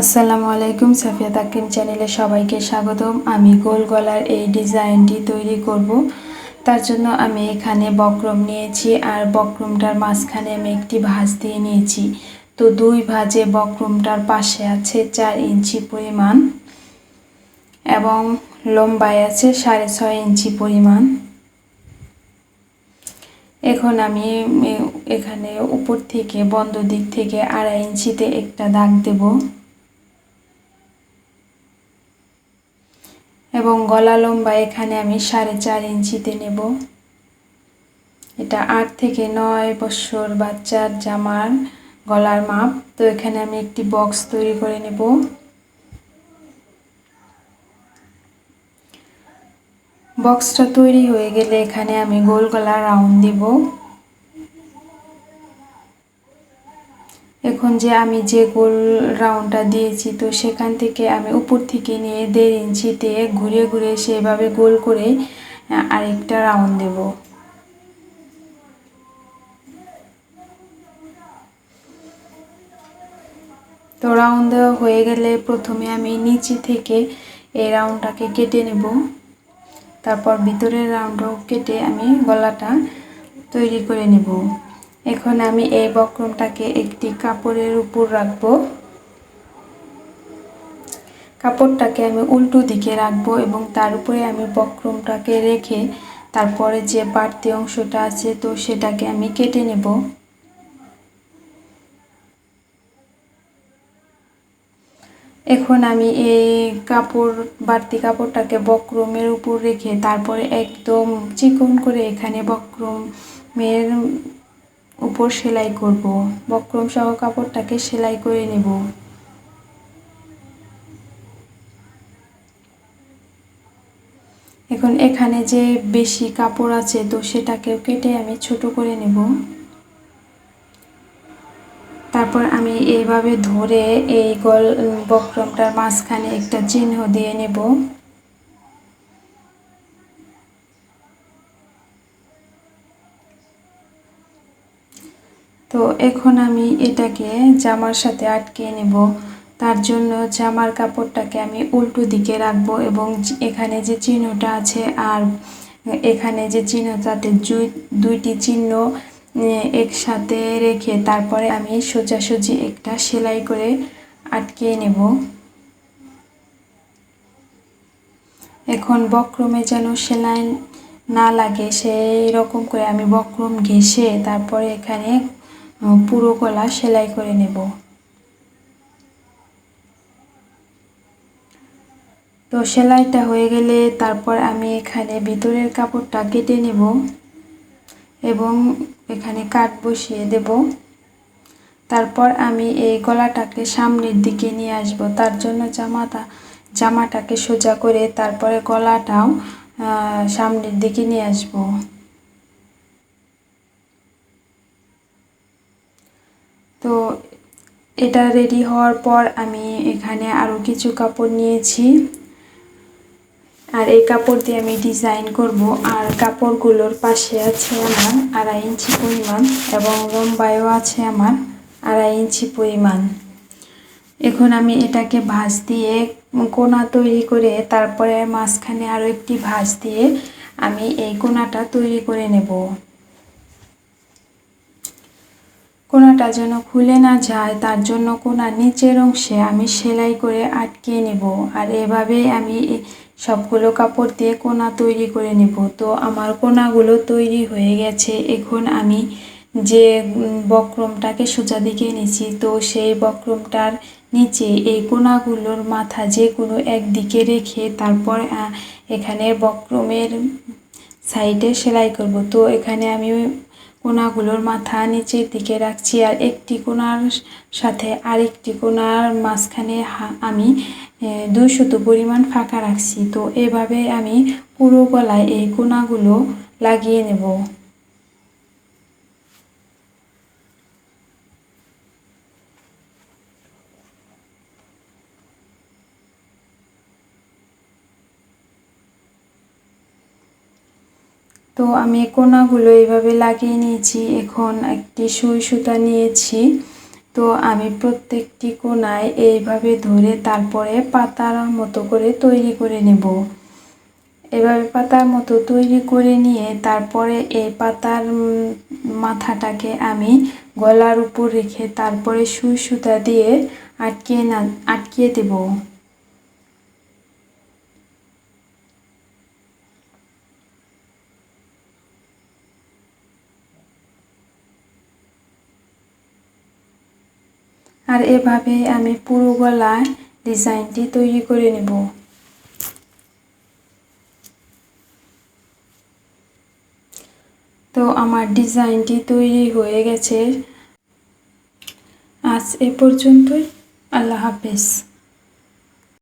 আসসালামু আলাইকুম, সাফিয়া তাকিম চ্যানেলে সবাইকে স্বাগতম। আমি গোল গলার এই ডিজাইনটি তৈরি করব। তার জন্য আমি এখানে বক্রম নিয়েছি আর বক্রমটার মাঝখানে আমি একটি ভাঁজ দিয়ে নিয়েছি। তো দুই ভাঁজে বক্রমটার পাশে আছে 4 ইঞ্চি পরিমাণ এবং লম্বায় আছে 6.5 ইঞ্চি পরিমাণ। এখন আমি এখানে উপর থেকে বন্ধ দিক থেকে 2.5 ইঞ্চিতে একটা দাগ দেব এবং গলা লম্বা এখানে আমি 4.5 ইঞ্চিতে নেব। এটা 8 থেকে 9 বছর বাচ্চার জামার গলার মাপ। তো এখানে আমি একটি বক্স তৈরি করে নেব। বক্সটা তৈরি হয়ে গেলে এখানে আমি গোল গলা রাউন্ড দিব। এখন আমি যে গোল রাউন্ডটা দিয়েছি, তো সেখান থেকে আমি উপর থেকে নিয়ে 1.5 ইঞ্চিতে ঘুরে ঘুরে সেভাবে গোল করে আরেকটা রাউন্ড দেব। তো রাউন্ড দেওয়া হয়ে গেলে প্রথমে আমি নিচে থেকে এই রাউন্ডটাকে কেটে নেব, তারপর ভিতরের রাউন্ডও কেটে আমি গলাটা তৈরি করে নেব। এখন আমি এই বক্রমটাকে একটি কাপড়ের উপর রাখবো। কাপড়টাকে আমি উল্টো দিকে রাখবো এবং তার উপরে আমি বক্রমটাকে রেখে তারপরে যে বাড়তি অংশটা আছে তো সেটাকে আমি কেটে নেব। এখন আমি এই বাড়তি কাপড়টাকে বক্রমের উপর রেখে তারপরে একদম চিকন করে এখানে বক্রমের উপর সেলাই করব। বক্রম সহ কাপড়টাকে সেলাই করে নেব। এখন এখানে যে বেশি কাপড় আছে তো সেটাকেও কেটে আমি ছোট করে নেব। তারপর আমি এইভাবে ধরে এই বক্রমটার মাঝখানে একটা চিহ্ন দিয়ে নেব। তো এখন আমি এটাকে জামার সাথে আটকে নেব। তার জন্য জামার কাপড়টাকে আমি উল্টো দিকে রাখবো এবং এখানে যে চিহ্নটা আছে আর এখানে যে চিহ্নটাতে দুইটি চিহ্ন একসাথে রেখে তারপরে আমি সোজাসুজি একটা সেলাই করে আটকে নেব। এখন বক্রমে যেন সেলাই না লাগে সেই রকম করে আমি বক্রম ঘেঁষে তারপরে এখানে পুরো গলা সেলাই করে নেব। তো সেলাইটা হয়ে গেলে তারপর আমি এখানে ভিতরের কাপড়টা কেটে নেব এবং এখানে কাট বসিয়ে দেব। তারপর আমি এই গলাটাকে সামনের দিকে নিয়ে আসব। তার জন্য জামাটাকে সোজা করে তারপরে গলাটাও সামনের দিকে নিয়ে আসব। তো এটা রেডি হওয়ার পর আমি এখানে আরও কিছু কাপড় নিয়েছি আর এই কাপড় দিয়ে আমি ডিজাইন করব। আর কাপড়গুলোর পাশে আছে আমার 2.5 ইঞ্চি পরিমাণ এবং লম্বায়ও আছে আমার 2.5 ইঞ্চি পরিমাণ। এখন আমি এটাকে ভাঁজ দিয়ে কোনা তৈরি করে তারপরে মাঝখানে আরও একটি ভাঁজ দিয়ে আমি এই কোনাটা তৈরি করে নেব। কোনাটা যেন খুলে না যায় তার জন্য কোনার নিচের অংশে আমি সেলাই করে আটকে নেব। আর এভাবেই আমি সবগুলো কাপড় দিয়ে কোনা তৈরি করে নেব। তো আমার কোনাগুলো তৈরি হয়ে গেছে। এখন আমি যে বক্রমটাকে সোজা দিকে নিয়েছি তো সেই বক্রমটার নিচে এই কোনাগুলোর মাথা যে কোনো একদিকে রেখে তারপর এখানে বক্রমের সাইডে সেলাই করব। তো এখানে আমি কোনাগুলোর মাথা নিচের দিকে রাখছি আর একটি কোনার সাথে আরেকটি কোনার মাঝখানে আমি 2 সুতো পরিমাণ ফাঁকা রাখছি। তো এভাবে আমি পুরো গলায় এই কোনাগুলো লাগিয়ে নেব। তো আমি কোনাগুলো এইভাবে লাগিয়ে নিয়েছি। এখন একটি সুই সুতা নিয়েছি তো আমি প্রত্যেকটি কোণায় এইভাবে ধরে তারপরে পাতার মতো করে তৈরি করে নেব। এভাবে পাতার মতো তৈরি করে নিয়ে তারপরে এই পাতার মাথাটাকে আমি গলার উপর রেখে তারপরে সুই সুতা দিয়ে আটকিয়ে দেব। আর এভাবে আমি পুরো গলায় ডিজাইনটি তৈরি করে নেব। তো আমার ডিজাইনটি তৈরি হয়ে গেছে। আজ এ পর্যন্তই। আল্লাহ হাফেজ।